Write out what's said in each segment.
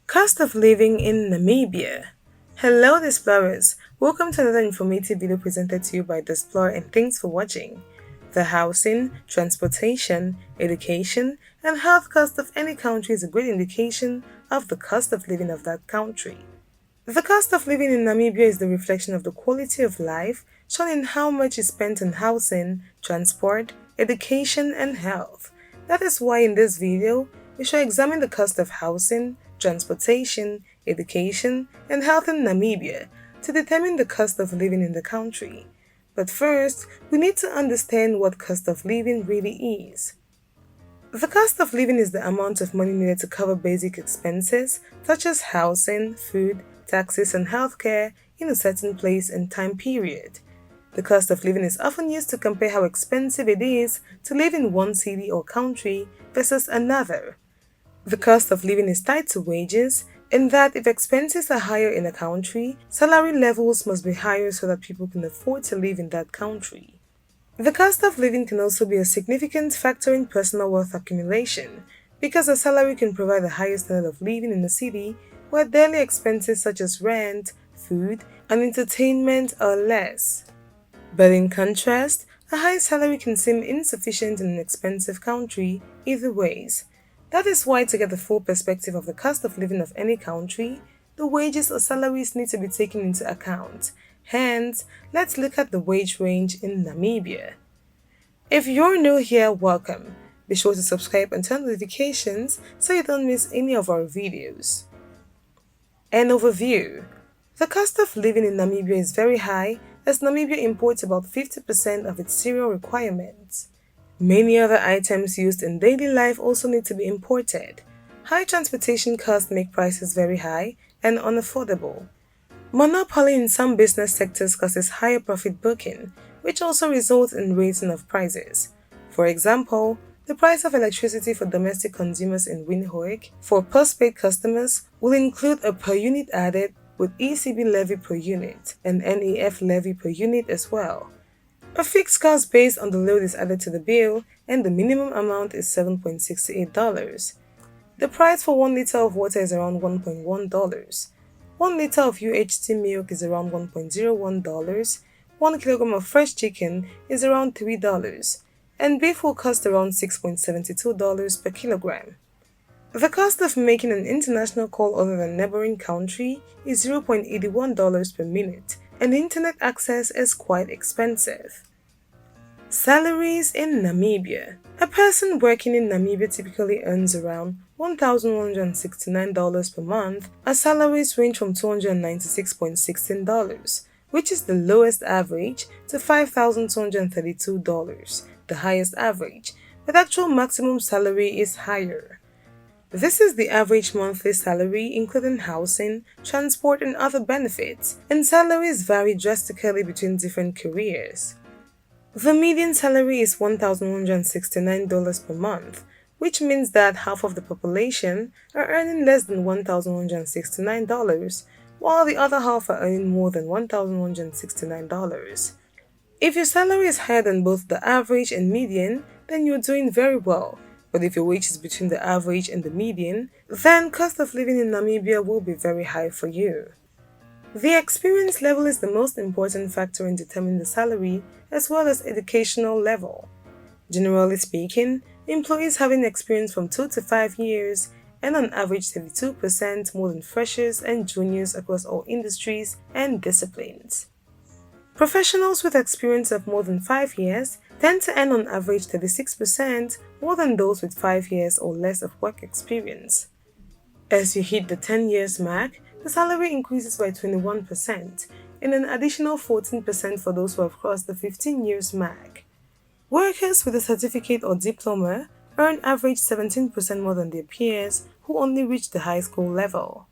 Cost of living in Namibia. Hello explorers, welcome to another informative video presented to you by The Explorer and thanks for watching. The housing, transportation, education, and health cost of any country is a great indication of the cost of living of that country. The cost of living in Namibia is the reflection of the quality of life shown in how much is spent on housing, transport, education, and health. That is why in this video, we shall examine the cost of housing, transportation, education, and health in Namibia to determine the cost of living in the country. But first, we need to understand what cost of living really is. The cost of living is the amount of money needed to cover basic expenses such as housing, food, taxes, and healthcare in a certain place and time period. The cost of living is often used to compare how expensive it is to live in one city or country versus another. The cost of living is tied to wages, in that if expenses are higher in a country, salary levels must be higher so that people can afford to live in that country. The cost of living can also be a significant factor in personal wealth accumulation, because a salary can provide the highest standard of living in a city where daily expenses such as rent, food, and entertainment are less. But in contrast, a high salary can seem insufficient in an expensive country either ways. That is why, to get the full perspective of the cost of living of any country, the wages or salaries need to be taken into account. Hence, let's look at the wage range in Namibia. If you're new here, welcome. Be sure to subscribe and turn notifications so you don't miss any of our videos. An overview. The cost of living in Namibia is very high as Namibia imports about 50% of its cereal requirements. Many other items used in daily life also need to be imported. High transportation costs make prices very high and unaffordable. Monopoly in some business sectors causes higher profit booking, which also results in raising of prices. For example, the price of electricity for domestic consumers in Windhoek for postpaid customers will include a per unit added with ECB levy per unit and NEF levy per unit as well. A fixed cost based on the load is added to the bill and the minimum amount is $7.68. The price for 1 liter of water is around $1.1. 1 liter of UHT milk is around $1.01. 1 kilogram of fresh chicken is around $3, and beef will cost around $6.72 per kilogram. The cost of making an international call other than neighboring country is $0.81 per minute, and internet access is quite expensive. Salaries in Namibia. A person working in Namibia typically earns around $1,169 per month, as salaries range from $296.16, which is the lowest average, to $5,232, the highest average, but actual maximum salary is higher. This is the average monthly salary including housing, transport, and other benefits, and salaries vary drastically between different careers. The median salary is $1,169 per month, which means that half of the population are earning less than $1,169, while the other half are earning more than $1,169. If your salary is higher than both the average and median, then you're doing very well. But if your wage is between the average and the median, then cost of living in Namibia will be very high for you. The experience level is the most important factor in determining the salary, as well as educational level. Generally speaking, employees having experience from 2 to 5 years and on average 32% more than freshers and juniors across all industries and disciplines. Professionals with experience of more than 5 years tend to earn on average 36% more than those with 5 years or less of work experience. As you hit the 10 years mark, the salary increases by 21% and an additional 14% for those who have crossed the 15 years mark. Workers with a certificate or diploma earn average 17% more than their peers who only reached the high school level.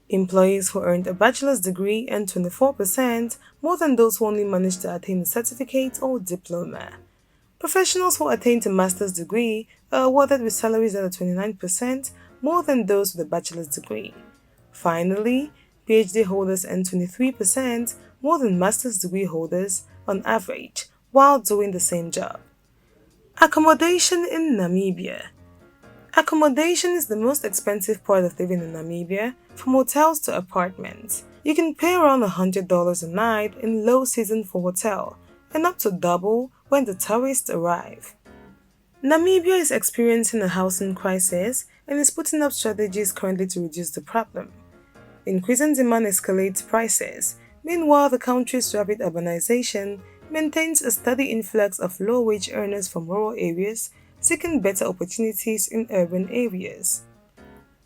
Employees who earned a bachelor's degree earn 24% more than those who only managed to attain a certificate or diploma. Professionals who attained a master's degree are awarded with salaries that are 29% more than those with a bachelor's degree. Finally, PhD holders earn 23% more than master's degree holders on average while doing the same job. Accommodation in Namibia. Accommodation is the most expensive part of living in Namibia, from hotels to apartments. You can pay around $100 a night in low season for hotel, and up to double when the tourists arrive. Namibia is experiencing a housing crisis and is putting up strategies currently to reduce the problem. Increasing demand escalates prices. Meanwhile, the country's rapid urbanization maintains a steady influx of low-wage earners from rural areas seeking better opportunities in urban areas.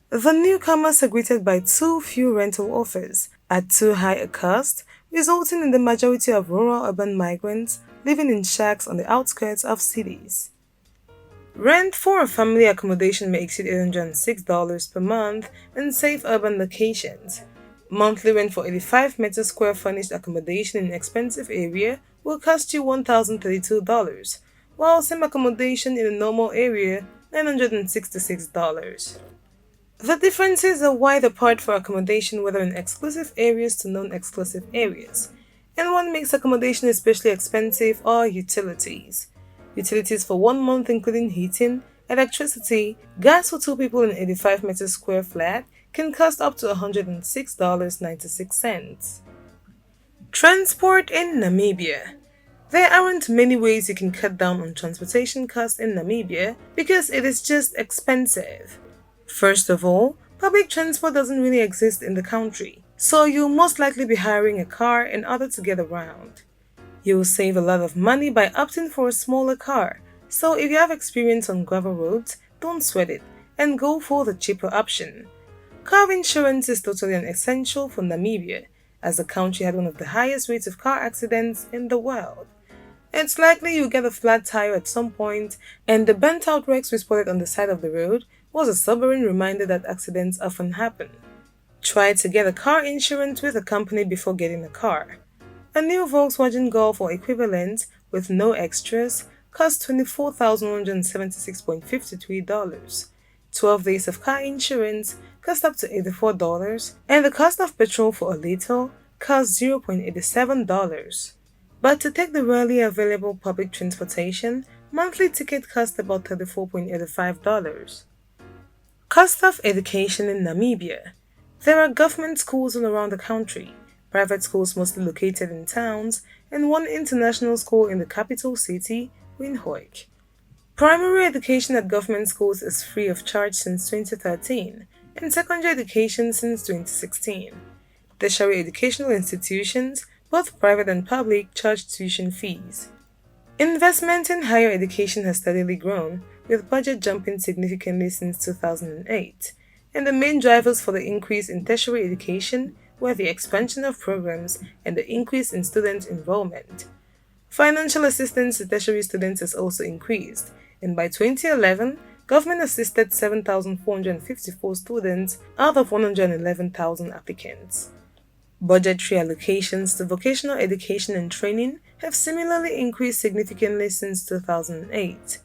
The newcomers are greeted by too few rental offers at too high a cost, resulting in the majority of rural urban migrants living in shacks on the outskirts of cities. Rent for a family accommodation may exceed $806 per month in safe urban locations. Monthly rent for 85 meter square furnished accommodation in an expensive area will cost you $1,032, while same accommodation in a normal area $966. The differences are wide apart for accommodation, whether in exclusive areas to non-exclusive areas, and what makes accommodation especially expensive are utilities. Utilities for 1 month including heating, electricity, gas for two people in an 85 meter square flat can cost up to $106.96. Transport in Namibia. There aren't many ways you can cut down on transportation costs in Namibia because it is just expensive. First of all, public transport doesn't really exist in the country, so you'll most likely be hiring a car in order to get around. You'll save a lot of money by opting for a smaller car, so if you have experience on gravel roads, don't sweat it and go for the cheaper option. Car insurance is totally an essential for Namibia, as the country had one of the highest rates of car accidents in the world. It's likely you'll get a flat tire at some point, and the bent out wrecks we spotted on the side of the road was a sobering reminder that accidents often happen. Try to get a car insurance with a company before getting a car. A new Volkswagen Golf or equivalent with no extras costs $24,176.53. 12 days of car insurance cost up to $84, and the cost of petrol for a liter costs $0.87. But to take the rarely available public transportation, monthly ticket costs about $34.85. Cost of education in Namibia. There are government schools all around the country, private schools mostly located in towns, and one international school in the capital city, Windhoek. Primary education at government schools is free of charge since 2013, and secondary education since 2016. Tertiary educational institutions, both private and public, charge tuition fees. Investment in higher education has steadily grown, with budget jumping significantly since 2008, and the main drivers for the increase in tertiary education were the expansion of programs and the increase in student enrollment. Financial assistance to tertiary students has also increased, and by 2011, government assisted 7,454 students out of 111,000 applicants. Budgetary allocations to vocational education and training have similarly increased significantly since 2008.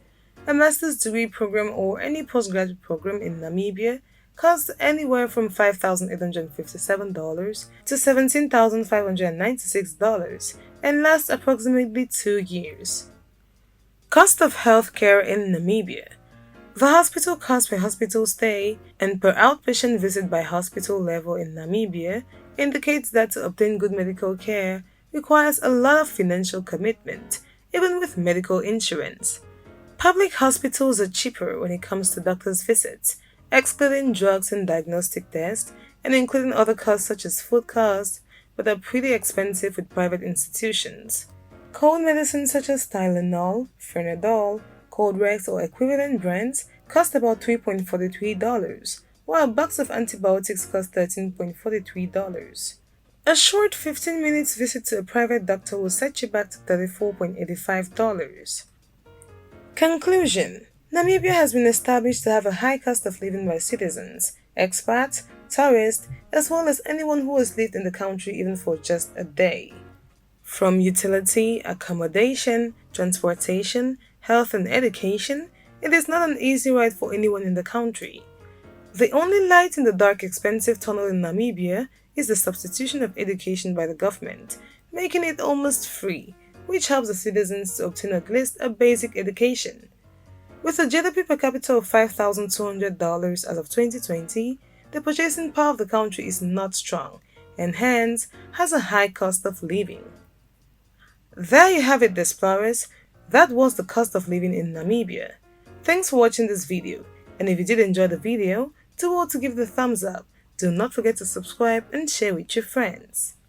A master's degree program or any postgraduate program in Namibia costs anywhere from $5,857 to $17,596 and lasts approximately 2 years. Cost of healthcare in Namibia. The hospital cost per hospital stay and per outpatient visit by hospital level in Namibia indicates that to obtain good medical care requires a lot of financial commitment, even with medical insurance. Public hospitals are cheaper when it comes to doctor's visits, excluding drugs and diagnostic tests, and including other costs such as food costs, but are pretty expensive with private institutions. Cold medicines such as Tylenol, Phenadol, Coldrex or equivalent brands cost about $3.43, while a box of antibiotics costs $13.43. A short 15 minutes visit to a private doctor will set you back to $34.85. Conclusion. Namibia has been established to have a high cost of living by citizens, expats, tourists, as well as anyone who has lived in the country even for just a day. From utility, accommodation, transportation, health and education, it is not an easy ride for anyone in the country. The only light in the dark expensive tunnel in Namibia is the substitution of education by the government, making it almost free, which helps the citizens to obtain at least a basic education. With a GDP per capita of $5,200 as of 2020, the purchasing power of the country is not strong and hence has a high cost of living. There you have it, explorers. That was the cost of living in Namibia. Thanks for watching this video, and if you did enjoy the video, do well to give it a thumbs up. Do not forget to subscribe and share with your friends.